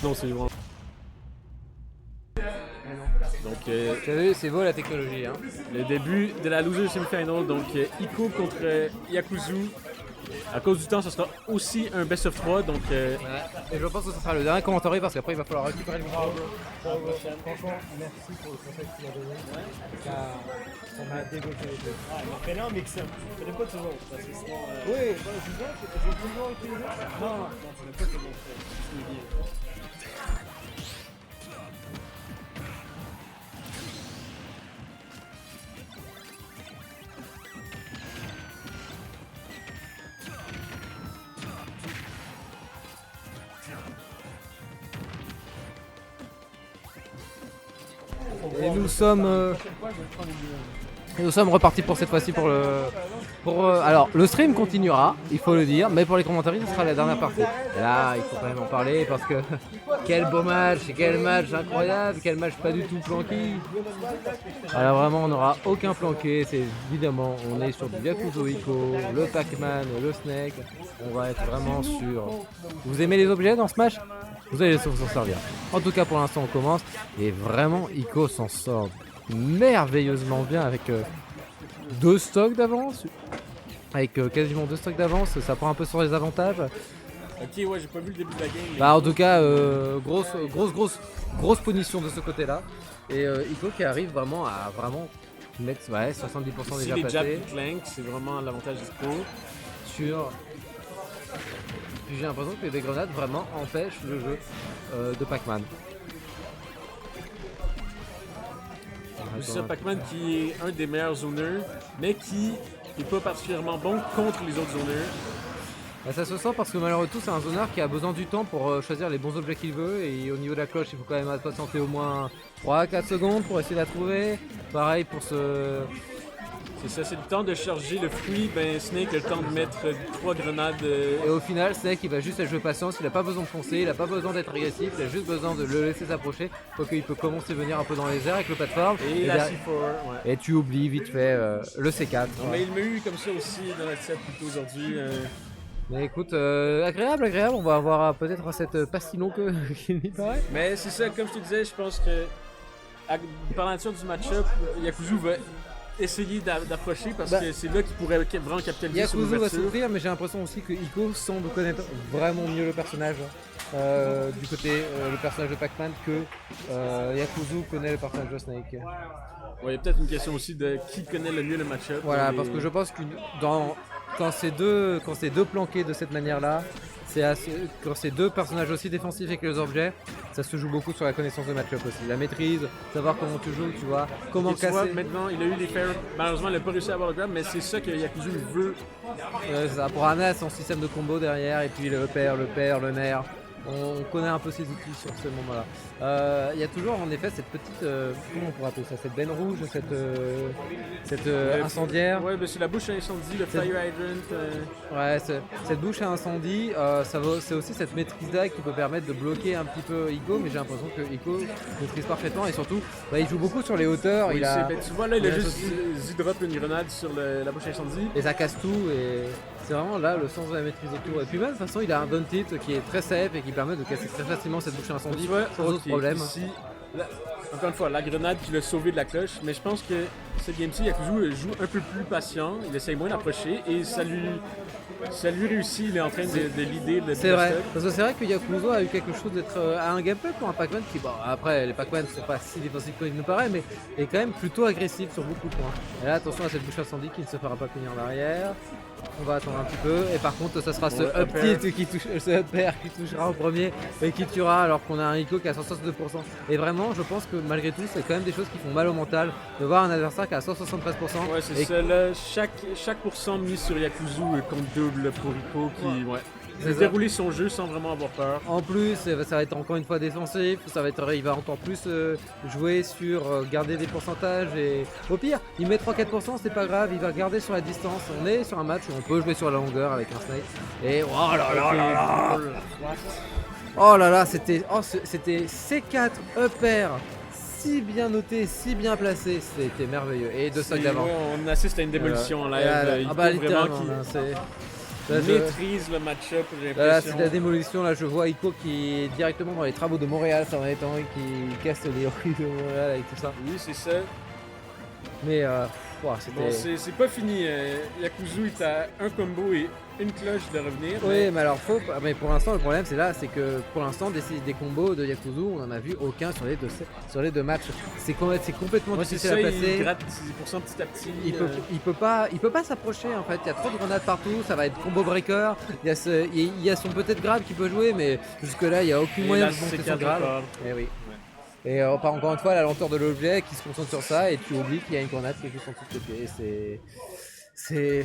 Non, c'est vraiment. Donc, Vous savez, c'est beau la technologie. Hein. le début de la loser semi-final, donc Ico contre Yakuzu. À cause du temps, ce sera aussi un best of 3, donc Ouais. Et je pense que ce sera le dernier commentaire parce qu'après il va falloir récupérer le micro. Franchement, merci pour le conseil que tu m'as donné. Ça m'a débloqué les deux. Mais non, mais que ça fait pas toujours, parce que sinon... Oui, je vois, je vais pouvoir utiliser. Non, tu n'as pas tout le monde fait. C'est bien. Et nous sommes repartis pour cette fois-ci alors le stream continuera, il faut le dire, mais pour les commentaires, ce sera la dernière partie. Et là, il faut quand même en parler parce que quel beau match, quel match incroyable, quel match pas du tout planqué. Alors vraiment, on n'aura aucun planqué, c'est évidemment, on est sur du Yakuza Ico, le Pac-Man, le Snake, on va être vraiment sur... Vous aimez les objets dans ce match ? Vous allez s'en servir. En tout cas, pour l'instant, on commence et vraiment, Ico s'en sort merveilleusement bien avec 2 stocks d'avance. Avec quasiment 2 stocks d'avance, ça prend un peu sur les avantages. ok, ouais, j'ai pas vu le début de la game. Mais... Bah, en tout cas, grosse punition de ce côté-là. Et Ico qui arrive vraiment à mettre 70% si déjà les jabs passés qui clank, c'est vraiment l'avantage d'Ico. sur... Puis j'ai l'impression que les grenades vraiment empêchent le jeu de Pac-Man. C'est Pac-Man qui est un des meilleurs zoners, mais qui n'est pas particulièrement bon contre les autres zoners. Bah, ça se sent parce que malheureusement c'est un zoneur qui a besoin du temps pour choisir les bons objets qu'il veut et au niveau de la cloche il faut quand même patienter au moins 3-4 secondes pour essayer de la trouver. Pareil pour ce... C'est ça, c'est le temps de charger le fruit, ben Snake a le temps de mettre 3 grenades. Et au final Snake il va juste jouer patience, il n'a pas besoin de foncer, il n'a pas besoin d'être agressif, il a juste besoin de le laisser s'approcher. Quoique il peut commencer à venir un peu dans les airs avec le plateforme. Et la C4, ouais. Et tu oublies vite fait le C4. Non, mais il m'a eu comme ça aussi dans la set plutôt aujourd'hui. Mais écoute, agréable, on va avoir peut-être cette passe si longue qu'il n'y paraît. Mais c'est ça, comme je te disais, je pense que par la nature du match-up, Yakuzu va essayer d'approcher parce que c'est là qu'il pourrait vraiment capitaliser sur Yakuzu va l'ouverture. souffrir, mais j'ai l'impression aussi que Ico semble connaître vraiment mieux le personnage du côté le personnage de Pac-Man que Yakuzu connaît le personnage de Snake. Ouais, il y a peut-être une question aussi de qui connaît le mieux le match-up. Voilà, parce que je pense que quand c'est deux planqués de cette manière-là, quand c'est 2 personnages aussi défensifs avec les objets, ça se joue beaucoup sur la connaissance de match-up aussi. La maîtrise, savoir comment tu joues, tu vois, comment et tu vois, casser. maintenant, il a eu les fairs. Malheureusement, il n'a pas réussi à avoir le grab, mais c'est ça que Yakuzu veut. Ça, pour amener son système de combo derrière, et puis le père, le nerf. On connaît un peu ses outils sur ce moment-là. Il y a toujours en effet cette petite, comment on pourrait appeler ça, cette benne rouge, cette incendiaire. Ouais, ben c'est la bouche à incendie, le fire hydrant. Ouais, cette bouche à incendie, c'est aussi cette maîtrise-là qui peut permettre de bloquer un petit peu Ico, mais j'ai l'impression que Ico maîtrise parfaitement et surtout, il joue beaucoup sur les hauteurs. Oui, tu vois là, il a juste z-drop une grenade sur la bouche à incendie. Et ça casse tout et c'est vraiment là le sens de la maîtrise autour. Et puis même de toute façon, il a un Daunted qui est très safe et qui permet de casser très facilement cette bouche à incendie sans autre problème. Ici, encore une fois, la grenade qui l'a sauvé de la cloche, mais je pense que cette game-ci, Yakuzu joue un peu plus patient, il essaye moins d'approcher et ça lui réussit, il est en train de l'idée de c'est vrai, parce que c'est vrai que Yakuza a eu quelque chose d'être à un gameplay pour un Pac-Man qui, bon, après les Pac-Man ne sont pas si défensifs qu'il ne paraît, mais est quand même plutôt agressif sur beaucoup de points. Et là, attention à cette bouche incendie qui ne se fera pas punir en arrière. On va attendre un petit peu et par contre ça sera ce up tilt qui touche, ce up air qui touchera au premier et qui tuera alors qu'on a un Ico qui a 162%. Et vraiment je pense que malgré tout c'est quand même des choses qui font mal au mental de voir un adversaire qui a 173%. Ouais c'est ça là, chaque pourcent mis sur Yakuzu compte double pour Ico qui il a déroulé son jeu sans vraiment avoir peur. En plus, ça va être encore une fois défensif, il va encore plus jouer sur garder des pourcentages et au pire, il met 3-4%, c'est pas grave, il va garder sur la distance. On est sur un match où on peut jouer sur la longueur avec un Snake. Et oh là là là là oh là là, c'était C4 up air, si bien noté, si bien placé, c'était merveilleux. Et 2 stocks d'avant. Ouais, on assiste à une démolition en live. Littéralement, Là, maîtrise le match-up, j'ai Là, l'impression. c'est de la démolition. Là, je vois Ico qui est directement dans les travaux de Montréal, ça en est temps, qui casse les rues de Montréal avec tout ça. Oui, c'est ça. Mais c'était. Bon, c'est pas fini. Yakuzu est à un combo et une cloche de revenir. Oui, mais alors mais pour l'instant, le problème c'est que pour l'instant, des combos de Yakuzu, on n'en a vu aucun sur les deux matchs. C'est complètement Moi, c'est difficile ça, à il placer. gratte 10% petit à petit. Il peut pas s'approcher en fait. Il y a trop de grenades partout. Ça va être combo breaker. Il y a son peut-être grab qui peut jouer, mais jusque là, il y a aucun moyen de monter son grab. Et oui. Et encore une fois, la lenteur de l'objet qui se concentre sur ça et tu oublies qu'il y a une grenade qui est juste en dessous de tes pieds. C'est